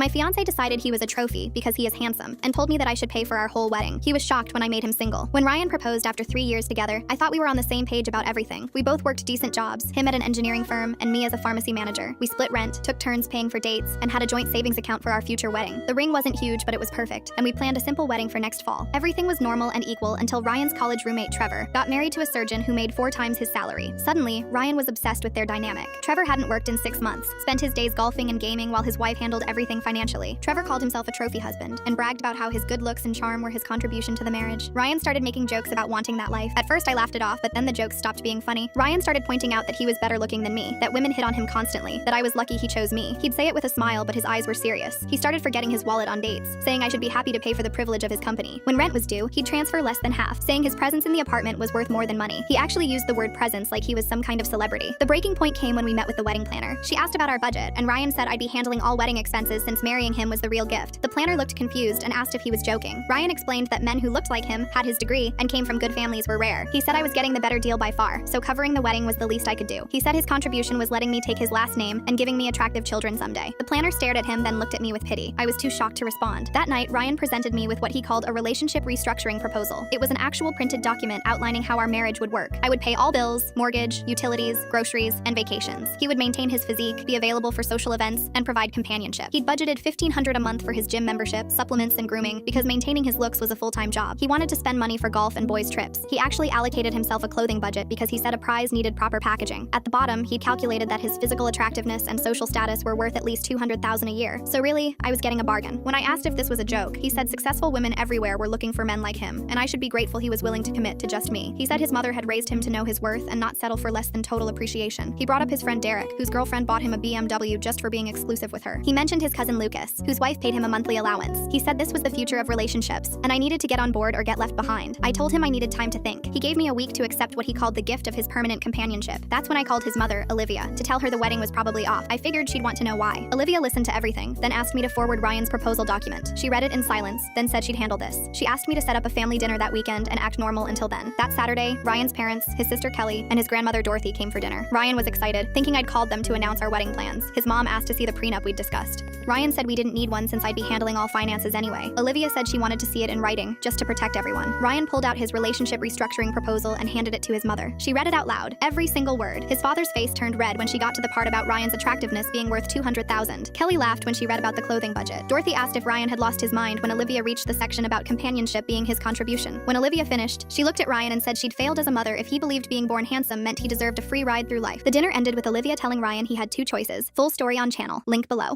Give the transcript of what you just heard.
My fiancé decided he was a trophy because he is handsome and told me that I should pay for our whole wedding. He was shocked when I made him single. When Ryan proposed after 3 years together, I thought we were on the same page about everything. We both worked decent jobs, him at an engineering firm and me as a pharmacy manager. We split rent, took turns paying for dates, and had a joint savings account for our future wedding. The ring wasn't huge, but it was perfect, and we planned a simple wedding for next fall. Everything was normal and equal until Ryan's college roommate Trevor got married to a surgeon who made 4 times his salary. Suddenly, Ryan was obsessed with their dynamic. Trevor hadn't worked in 6 months, spent his days golfing and gaming while his wife handled everything financially. Trevor called himself a trophy husband and bragged about how his good looks and charm were his contribution to the marriage. Ryan started making jokes about wanting that life. At first I laughed it off, but then the jokes stopped being funny. Ryan started pointing out that he was better looking than me, that women hit on him constantly, that I was lucky he chose me. He'd say it with a smile, but his eyes were serious. He started forgetting his wallet on dates, saying I should be happy to pay for the privilege of his company. When rent was due, he'd transfer less than half, saying his presence in the apartment was worth more than money. He actually used the word presence like he was some kind of celebrity. The breaking point came when we met with the wedding planner. She asked about our budget, and Ryan said I'd be handling all wedding expenses since marrying him was the real gift. The planner looked confused and asked if he was joking. Ryan explained that men who looked like him, had his degree, and came from good families were rare. He said I was getting the better deal by far, so covering the wedding was the least I could do. He said his contribution was letting me take his last name and giving me attractive children someday. The planner stared at him, then looked at me with pity. I was too shocked to respond. That night, Ryan presented me with what he called a relationship restructuring proposal. It was an actual printed document outlining how our marriage would work. I would pay all bills, mortgage, utilities, groceries, and vacations. He would maintain his physique, be available for social events, and provide companionship. He'd budgeted $1,500 a month for his gym membership, supplements, and grooming because maintaining his looks was a full-time job. He wanted to spend money for golf and boys' trips. He actually allocated himself a clothing budget because he said a prize needed proper packaging. At the bottom, he'd calculated that his physical attractiveness and social status were worth at least $200,000 a year. So really, I was getting a bargain. When I asked if this was a joke, he said successful women everywhere were looking for men like him, and I should be grateful he was willing to commit to just me. He said his mother had raised him to know his worth and not settle for less than total appreciation. He brought up his friend Derek, whose girlfriend bought him a BMW just for being exclusive with her. He mentioned his cousin Lucas, whose wife paid him a monthly allowance. He said this was the future of relationships, and I needed to get on board or get left behind. I told him I needed time to think. He gave me a week to accept what he called the gift of his permanent companionship. That's when I called his mother, Olivia, to tell her the wedding was probably off. I figured she'd want to know why. Olivia listened to everything, then asked me to forward Ryan's proposal document. She read it in silence, then said she'd handle this. She asked me to set up a family dinner that weekend and act normal until then. That Saturday, Ryan's parents, his sister Kelly, and his grandmother Dorothy came for dinner. Ryan was excited, thinking I'd called them to announce our wedding plans. His mom asked to see the prenup we'd discussed. Ryan said we didn't need one since I'd be handling all finances anyway. Olivia said she wanted to see it in writing, just to protect everyone. Ryan pulled out his relationship restructuring proposal and handed it to his mother. She read it out loud, every single word. His father's face turned red when she got to the part about Ryan's attractiveness being worth $200,000. Kelly laughed when she read about the clothing budget. Dorothy asked if Ryan had lost his mind when Olivia reached the section about companionship being his contribution. When Olivia finished, she looked at Ryan and said she'd failed as a mother if he believed being born handsome meant he deserved a free ride through life. The dinner ended with Olivia telling Ryan he had 2 choices. Full story on channel, link below.